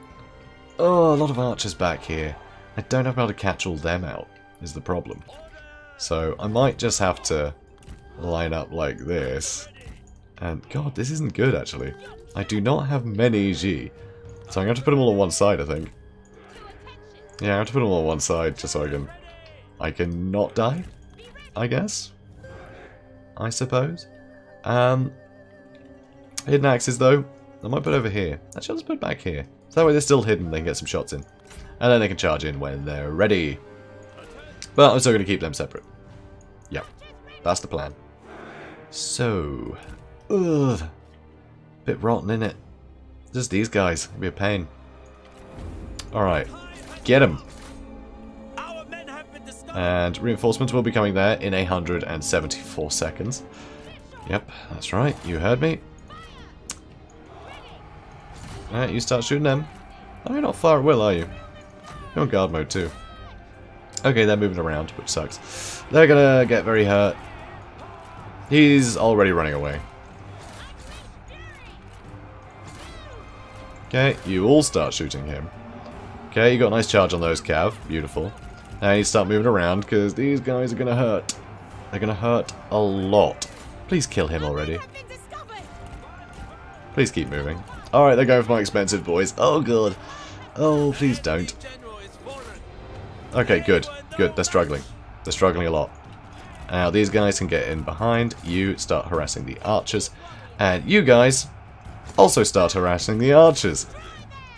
Oh, a lot of archers back here. I don't have how to catch all them out, is the problem. So, I might just have to line up like this. And, God, this isn't good, actually. I do not have many G. So I'm going to put them all on one side, I think. Yeah, I have to put them all on one side just so I can not die, I guess. I suppose. Hidden axes, though. I might put over here. Actually, I'll just put it back here. So that way they're still hidden, they can get some shots in. And then they can charge in when they're ready. But I'm still going to keep them separate. Yep. That's the plan. So... Ugh. Bit rotten, innit? Just these guys. It'll be a pain. Alright. Get them. And reinforcements will be coming there in 174 seconds. Yep, that's right. You heard me. Alright, you start shooting them. Oh, you're not far at will, are you? You're on guard mode too. Okay, they're moving around, which sucks. They're gonna get very hurt. He's already running away. Okay, you all start shooting him. Okay, you got a nice charge on those cav. Beautiful. Now you start moving around, because these guys are going to hurt. They're going to hurt a lot. Please kill him already. Please keep moving. Alright, they're going for my expensive boys. Oh, God. Oh, please don't. Okay, good. Good, they're struggling. They're struggling a lot. Now, these guys can get in behind. You start harassing the archers. And you guys also start harassing the archers.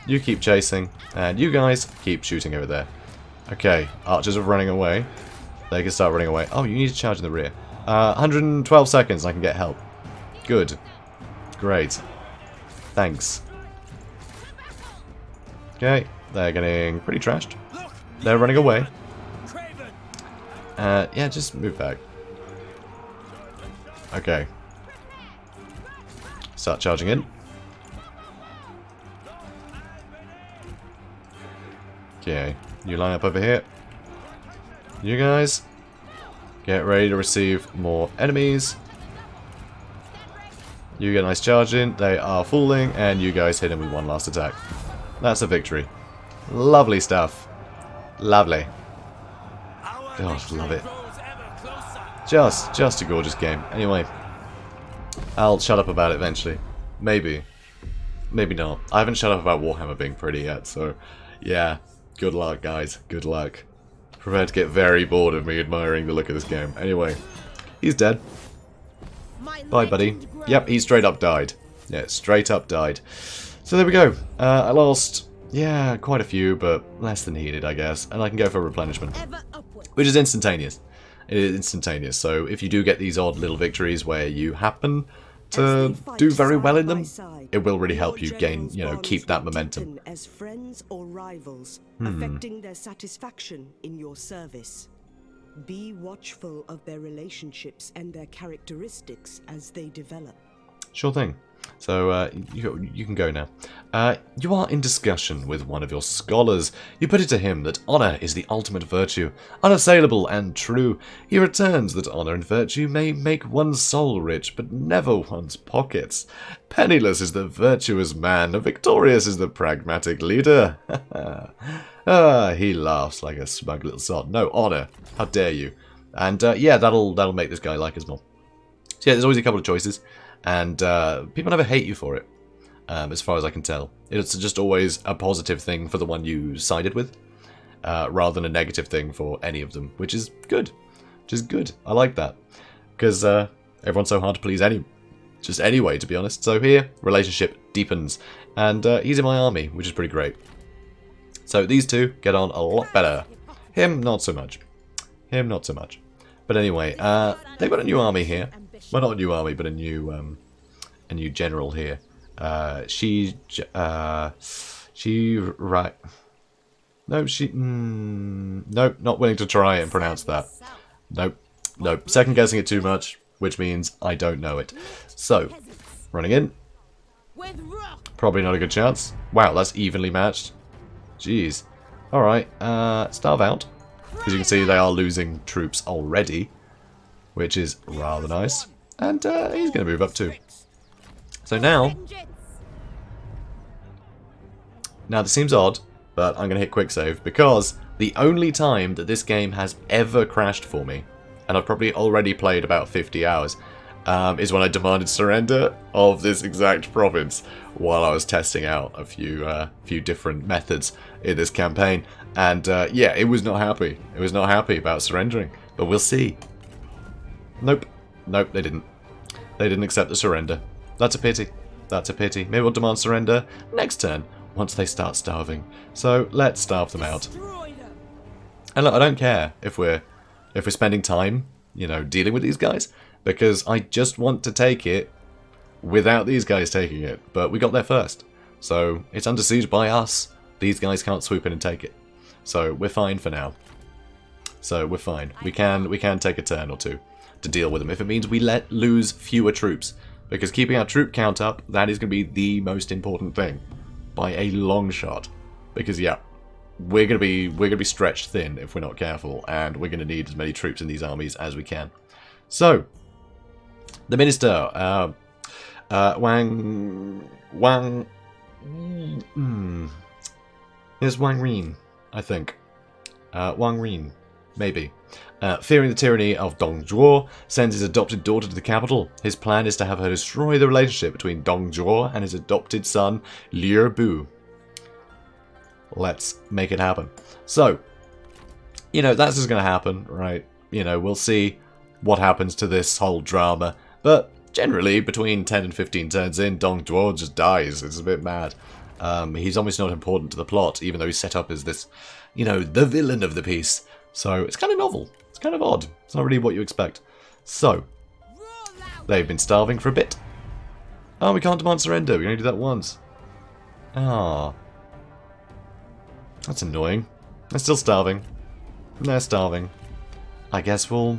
You keep chasing, and you guys keep shooting over there. Okay, archers are running away. They can start running away. Oh, you need to charge in the rear. 112 seconds, I can get help. Good. Great. Thanks. Okay, they're getting pretty trashed. They're running away. Yeah, just move back. Okay. Start charging in. Okay, you line up over here. You guys, get ready to receive more enemies. You get a nice charge in, they are fooling, and you guys hit him with one last attack. That's a victory. Lovely stuff. Lovely. God, love it. Just a gorgeous game. Anyway, I'll shut up about it eventually. Maybe. Maybe not. I haven't shut up about Warhammer being pretty yet, so yeah. Good luck, guys. Good luck. Prepare to get very bored of me admiring the look of this game. Anyway, he's dead. Bye, buddy. Yep, he straight up died. Yeah, straight up died. So there we go. I lost, yeah, quite a few, but less than needed, I guess. And I can go for replenishment, which is instantaneous. It is instantaneous. So if you do get these odd little victories where you happen to do very well in them, it will really help you gain, you know, keep that momentum. As friends or rivals, affecting their satisfaction in your service. Be watchful of their relationships and their characteristics as they develop. Sure thing. So, you can go now. You are in discussion with one of your scholars. You put it to him that honour is the ultimate virtue, unassailable and true. He returns that honour and virtue may make one's soul rich, but never one's pockets. Penniless is the virtuous man, victorious is the pragmatic leader. He laughs like a smug little sod. No, honour. How dare you? And, yeah, that'll make this guy like us more. So, yeah, there's always a couple of choices. And people never hate you for it, as far as I can tell. It's just always a positive thing for the one you sided with, rather than a negative thing for any of them, which is good. Which is good. I like that. Because everyone's so hard to please just anyway, to be honest. So here, relationship deepens. And he's in my army, which is pretty great. So these two get on a lot better. Him, not so much. Him, not so much. But anyway, they've got a new army here. Well, not a new army, but a new general here. Right. No, nope, not willing to try and pronounce that. Nope, nope. Second guessing it too much, which means I don't know it. So, running in. With rock. Probably not a good chance. Wow, that's evenly matched. Jeez. Alright, starve out. As you can see, they are losing troops already, which is rather nice. And he's going to move up too. So now this seems odd, but I'm going to hit quick save because the only time that this game has ever crashed for me, and I've probably already played about 50 hours, is when I demanded surrender of this exact province while I was testing out a few different methods in this campaign. And yeah, it was not happy. It was not happy about surrendering, but we'll see. Nope. Nope, they didn't. They didn't accept the surrender. That's a pity. That's a pity. Maybe we'll demand surrender next turn, once they start starving. So let's starve them out. And look, I don't care if we're spending time, you know, dealing with these guys, because I just want to take it without these guys taking it. But we got there first, so it's under siege by us. These guys can't swoop in and take it, so we're fine for now. So we're fine. We can take a turn or two to deal with them if it means we lose fewer troops, because keeping our troop count up, that is going to be the most important thing by a long shot. Because yeah, we're gonna be stretched thin if we're not careful, and we're gonna need as many troops in these armies as we can. So the minister, here's Wang Rin, I think. Wang Rin, maybe. Fearing the tyranny of Dong Zhuo, sends his adopted daughter to the capital. His plan is to have her destroy the relationship between Dong Zhuo and his adopted son, Liu Bu. Let's make it happen. So, you know, that's just going to happen, right? You know, we'll see what happens to this whole drama. But generally, between 10 and 15 turns in, Dong Zhuo just dies. It's a bit mad. He's almost not important to the plot, even though he's set up as this, you know, the villain of the piece. So it's kind of novel. It's kind of odd. It's not really what you expect. So, they've been starving for a bit. Oh, we can't demand surrender. We can only do that once. Ah. That's annoying. They're still starving. They're starving. I guess we'll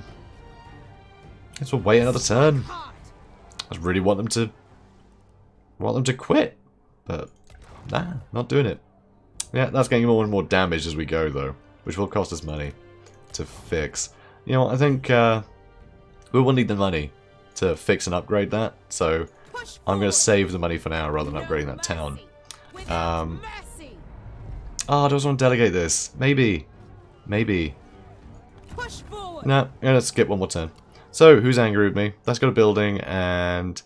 wait another turn. I really want them to quit, but nah, not doing it. Yeah, that's getting more and more damage as we go though, which will cost us money to fix. You know, I think we will need the money to fix and upgrade that, so I'm going to save the money for now rather than upgrading that town. Oh, I just want to delegate this. Maybe. Maybe. No, I'm going to skip one more turn. So, who's angry with me? That's got a building and...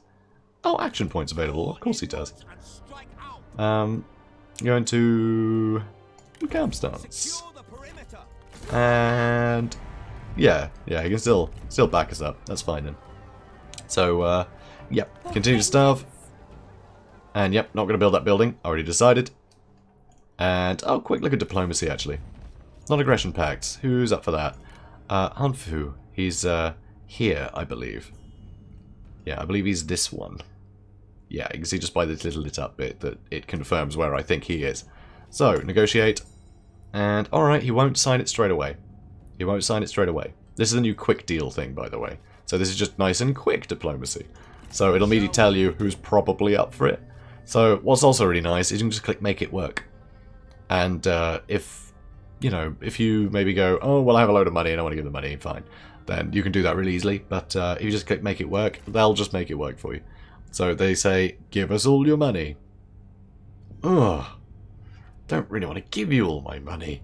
Oh, action points available. Of course he does. Going to... camp stance. And... Yeah, he can still back us up. That's fine then. So, yep, continue to starve. And yep, not going to build that building. Already decided. And, oh, quick look at diplomacy, actually. Non-aggression pacts. Who's up for that? Hanfu. He's, here, I believe. Yeah, I believe he's this one. Yeah, you can see just by this little lit up bit that it confirms where I think he is. So, negotiate. And, alright, he won't sign it straight away. He won't sign it straight away. This is a new quick deal thing, by the way. So this is just nice and quick diplomacy. So it'll immediately tell you who's probably up for it. So what's also really nice is you can just click make it work. And if you maybe go, oh, well, I have a load of money and I want to give the money, fine. Then you can do that really easily. But if you just click make it work, they'll just make it work for you. So they say, give us all your money. Ugh. Don't really want to give you all my money.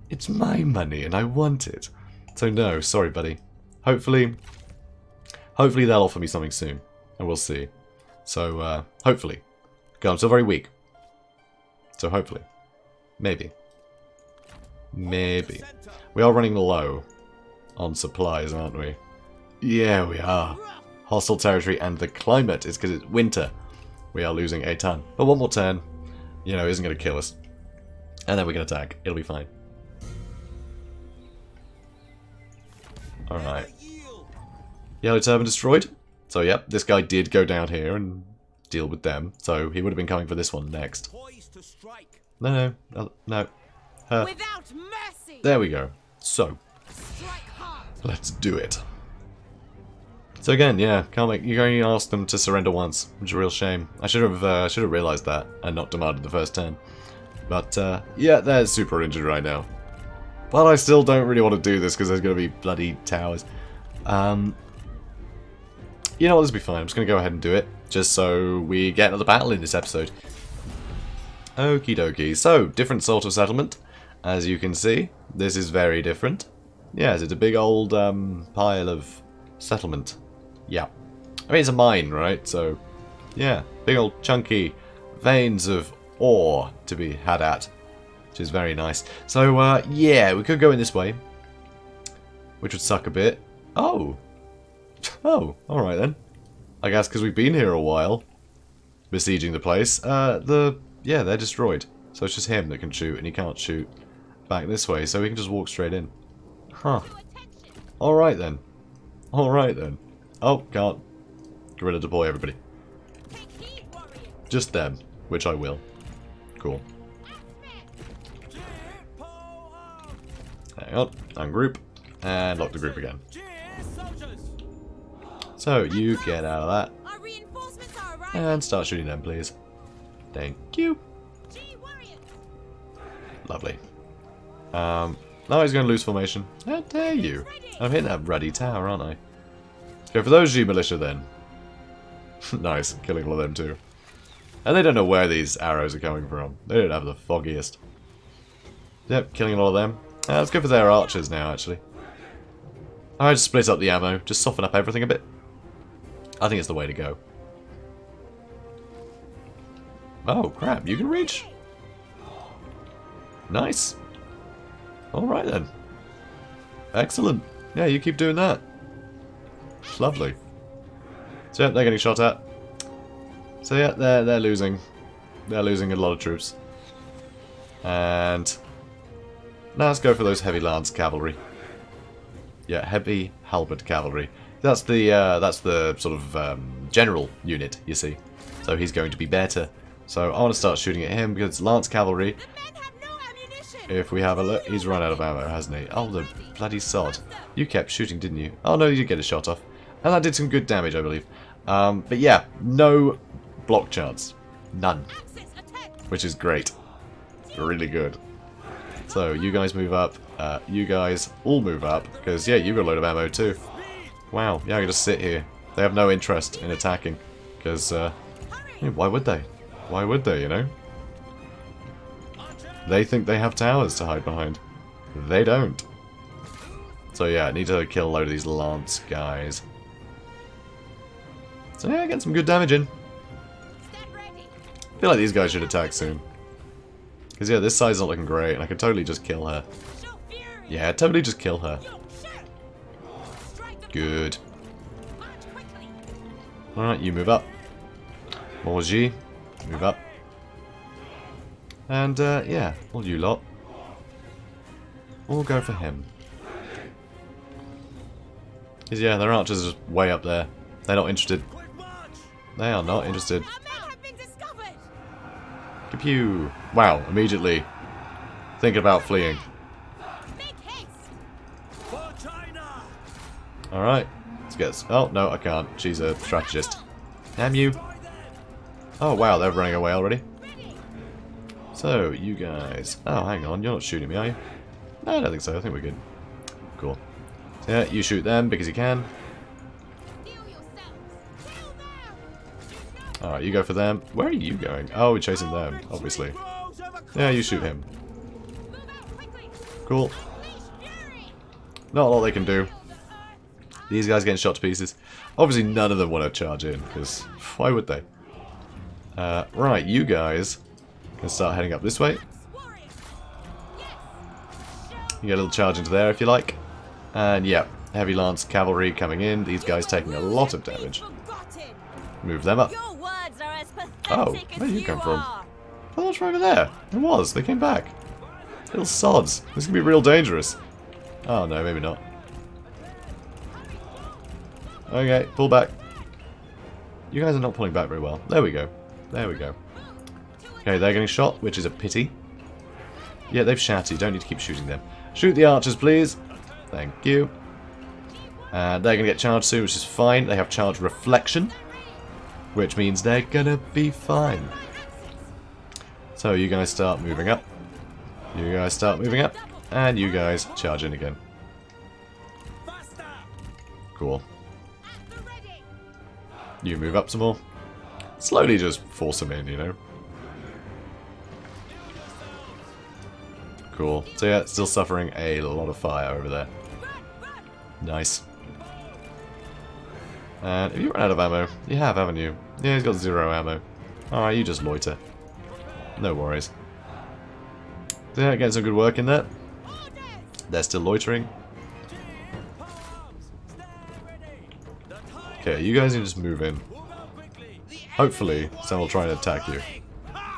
It's my money and I want it. So no, sorry buddy. Hopefully they'll offer me something soon. And we'll see. So, hopefully. God, I'm still very weak. So hopefully. Maybe. Maybe. We are running low on supplies, aren't we? Yeah, we are. Hostile territory and the climate is because it's winter. We are losing a ton. But one more turn, you know, isn't going to kill us. And then we can attack. It'll be fine. Alright. Yellow Turban destroyed. So, yep, this guy did go down here and deal with them. So, he would have been coming for this one next. No. Without mercy. There we go. So, let's do it. So again, yeah, can't make, you can only ask them to surrender once, which is a real shame. I should have realised that and not demanded the first turn. But yeah, they're super injured right now. But I still don't really want to do this because there's going to be bloody towers. You know what, this will be fine. I'm just going to go ahead and do it, just so we get another battle in this episode. Okie dokie. So, different sort of settlement, as you can see. This is very different. Yes, it's a big old pile of settlement. Yeah. I mean, it's a mine, right? So, yeah, big old chunky veins of ore to be had at, which is very nice. So, yeah, we could go in this way, which would suck a bit. Oh. Oh, alright then. I guess because we've been here a while, besieging the place. Yeah, they're destroyed. So it's just him that can shoot, and he can't shoot back this way, so he can just walk straight in. Huh. Alright then. Alright then. Oh, can't. Guerrilla deploy everybody. Just them, which I will. Cool. Hang on, ungroup, and lock the group again. So, you get out of that, and start shooting them, please. Thank you. Lovely. Now he's going to lose formation. How dare you? I'm hitting that ruddy tower, aren't I? Go for those G militia then. Nice, killing all of them too. And they don't know where these arrows are coming from. They don't have the foggiest. Yep, killing all of them. Let's go for their archers now, actually. Alright, just split up the ammo. Just soften up everything a bit. I think it's the way to go. Oh, crap. You can reach? Nice. Alright then. Excellent. Yeah, you keep doing that. Lovely. So, yeah, they're getting shot at. So, yeah, they're losing. They're losing a lot of troops. And now let's go for those heavy lance cavalry. Yeah, heavy halberd cavalry. That's the sort of general unit, you see. So he's going to be better. So I want to start shooting at him because lance cavalry. If we have a look, he's run out of ammo, hasn't he? Oh, the bloody sod! You kept shooting, didn't you? Oh no, you did get a shot off, and that did some good damage, I believe. But yeah, no block chance, none, which is great, really good. So you guys move up. You guys all move up because yeah, you've got a load of ammo too. Wow, yeah, I can just sit here. They have no interest in attacking because why would they? Why would they? You know? They think they have towers to hide behind. They don't. So yeah, I need to kill a load of these lance guys. So yeah, get some good damage in. I feel like these guys should attack soon. Because yeah, this side's not looking great, and I could totally just kill her. Yeah, totally just kill her. Good. Alright, you move up. More G. Move up. And, yeah, all you lot. All go for him. Because, yeah, their archers are just way up there. They're not interested. They are not interested. Kapew! Wow, immediately thinking about fleeing. Alright, let's get this. Oh, no, I can't. She's a strategist. Damn you. Oh, wow, they're running away already. So, you guys... Oh, hang on, you're not shooting me, are you? No, I don't think so. I think we're good. Cool. So, yeah, you shoot them because you can. Alright, you go for them. Where are you going? Oh, we're chasing them, obviously. Yeah, you shoot him. Cool. Not a lot they can do. These guys getting shot to pieces. Obviously, none of them want to charge in, because why would they? Right, you guys can start heading up this way. You get a little charge into there if you like. And yeah, heavy lance cavalry coming in. These guys taking a lot of damage. Move them up. Oh, where did you come from? Oh, that's right over there. It was. They came back. Little sods. This can be real dangerous. Oh no, maybe not. Okay, pull back. You guys are not pulling back very well. There we go. There we go. Okay, they're getting shot, which is a pity. Yeah, they've shattered. You don't need to keep shooting them. Shoot the archers, please. Thank you. And they're going to get charged soon, which is fine. They have charge reflection, which means they're going to be fine. So you guys start moving up. You guys start moving up. And you guys charge in again. Cool. You move up some more. Slowly just force them in, you know. Cool. So yeah, still suffering a lot of fire over there. Nice. And if you run out of ammo, you have, haven't you? Yeah, he's got 0 ammo. Alright, you just loiter. No worries. So yeah, getting some good work in there. They're still loitering. Okay, you guys can just move in. Hopefully, someone will try and attack you.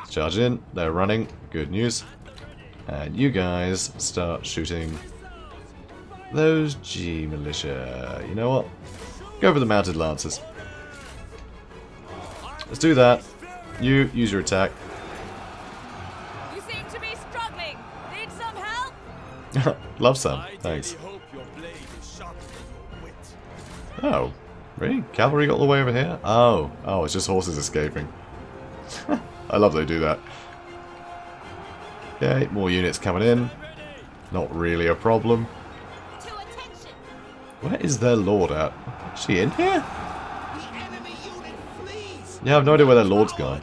Charge in, they're running. Good news. And you guys start shooting those G militia. You know what? Go for the mounted lancers. Let's do that. You use your attack. You seem to be struggling. Need some help? Love some. Thanks. Oh, really? Cavalry got all the way over here? Oh, it's just horses escaping. I love they do that. Okay, more units coming in. Not really a problem. Where is their lord at? Is she in here? Yeah, I have no idea where their lord's gone.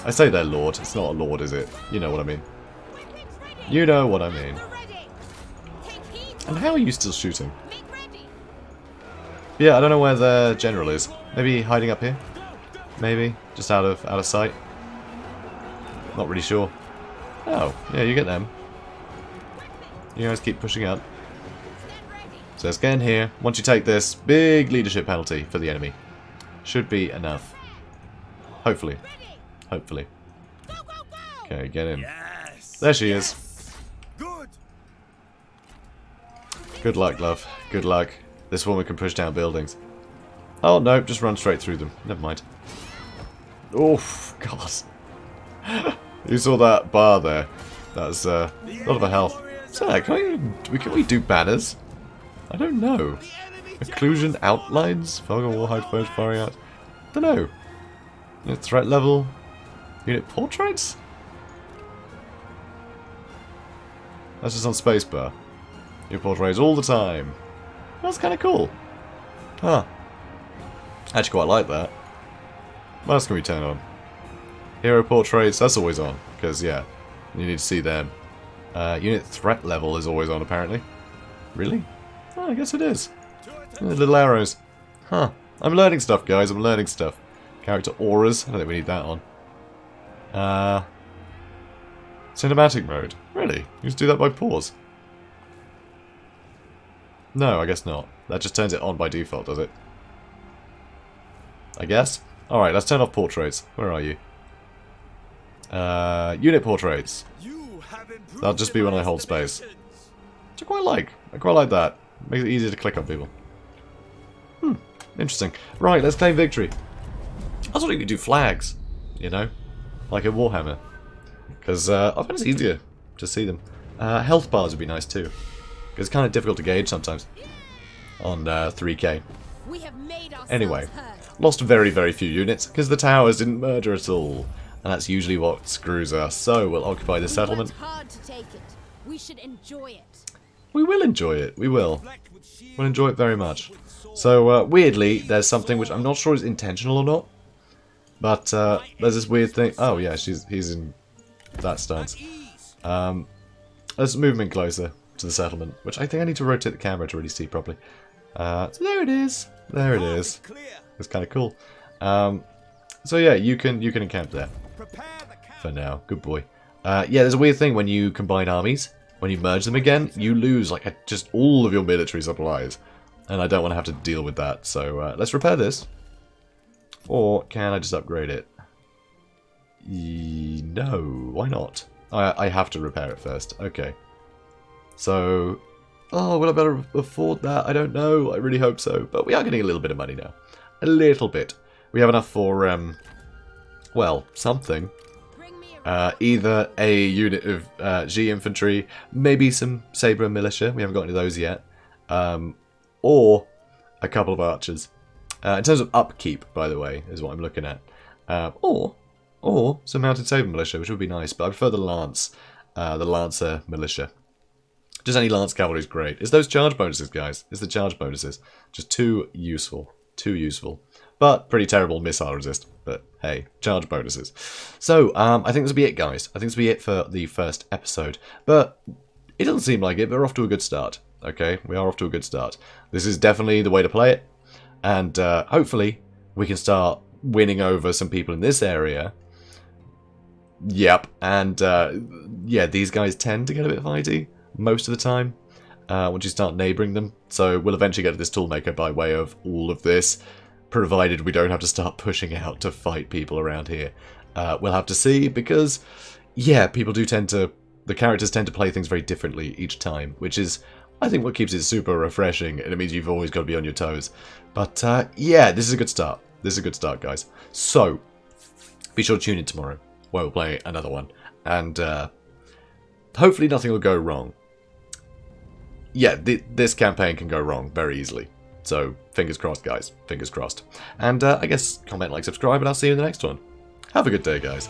I say their lord. It's not a lord, is it? You know what I mean. You know what I mean. And how are you still shooting? Yeah, I don't know where their general is. Maybe hiding up here? Maybe. Just out of sight? Not really sure. Oh, yeah, you get them. You guys keep pushing up. So let's get in here. Once you take this, big leadership penalty for the enemy. Should be enough. Hopefully. Hopefully. Okay, get in. There she is. Good luck, love. Good luck. This woman can push down buildings. Oh, no, just run straight through them. Never mind. Oof, God. You saw that bar there. That's a lot of a health. So, can we do banners? I don't know. Occlusion outlines? Vulgar Warhide first firing out? Don't know. Unit threat level? Unit portraits? That's just on spacebar. Unit portraits all the time. That's kind of cool. Huh. I actually quite like that. What else can we turn on? Hero portraits, that's always on. Because, yeah, you need to see them. Unit threat level is always on, apparently. Really? Oh, I guess it is. Little arrows. Huh. I'm learning stuff, guys. I'm learning stuff. Character auras. I don't think we need that on. Cinematic mode. Really? You just do that by pause? No, I guess not. That just turns it on by default, does it? I guess? Alright, let's turn off portraits. Where are you? Unit portraits. That'll just be when I hold space. Which I quite like. I quite like that. Makes it easier to click on people. Interesting. Right, let's claim victory. I was wondering if you could do flags, you know? Like a Warhammer. Because I find it's easier to see them. Health bars would be nice too. Because it's kind of difficult to gauge sometimes. On 3K. Anyway. Lost very, very few units. Because the towers didn't murder at all. And that's usually what screws us. So we'll occupy the settlement. Hard to take it. We should enjoy it. We will enjoy it. We will. We'll enjoy it very much. So, weirdly, there's something which I'm not sure is intentional or not. But, there's this weird thing. Oh, yeah, he's in that stance. Let's move him in closer to the settlement. Which I think I need to rotate the camera to really see properly. So there it is. There it is. It's kind of cool. So yeah, you can encamp there. For now. Good boy. Yeah, there's a weird thing when you combine armies. When you merge them again, you lose like just all of your military supplies. And I don't want to have to deal with that. So let's repair this. Or can I just upgrade it? No, why not? I have to repair it first. Okay. So, oh, will I better afford that? I don't know. I really hope so. But we are getting a little bit of money now. A little bit. We have enough for, well, something. Either a unit of G infantry, maybe some Sabre militia. We haven't got any of those yet. Or a couple of archers. In terms of upkeep, by the way, is what I'm looking at. Or some mounted saber militia, which would be nice, but I prefer the Lancer militia. Just any Lance cavalry is great. It's those charge bonuses, guys. It's the charge bonuses. Just too useful. Too useful. But pretty terrible missile resist. But hey, charge bonuses. So, I think this will be it, guys. I think this will be it for the first episode. But it doesn't seem like it, but we're off to a good start. Okay, we are off to a good start. This is definitely the way to play it. And hopefully we can start winning over some people in this area. Yep, and yeah, these guys tend to get a bit fighty most of the time once you start neighbouring them. So we'll eventually get to this toolmaker by way of all of this, provided we don't have to start pushing out to fight people around here. We'll have to see, because yeah, people do tend to, the characters tend to play things very differently each time, which is, I think, what keeps it super refreshing, and it means you've always got to be on your toes. But yeah, this is a good start. This is a good start, guys. So be sure to tune in tomorrow, where we'll play another one, and hopefully nothing will go wrong. Yeah, this campaign can go wrong very easily. So, fingers crossed, guys. Fingers crossed. And I guess comment, like, subscribe, and I'll see you in the next one. Have a good day, guys.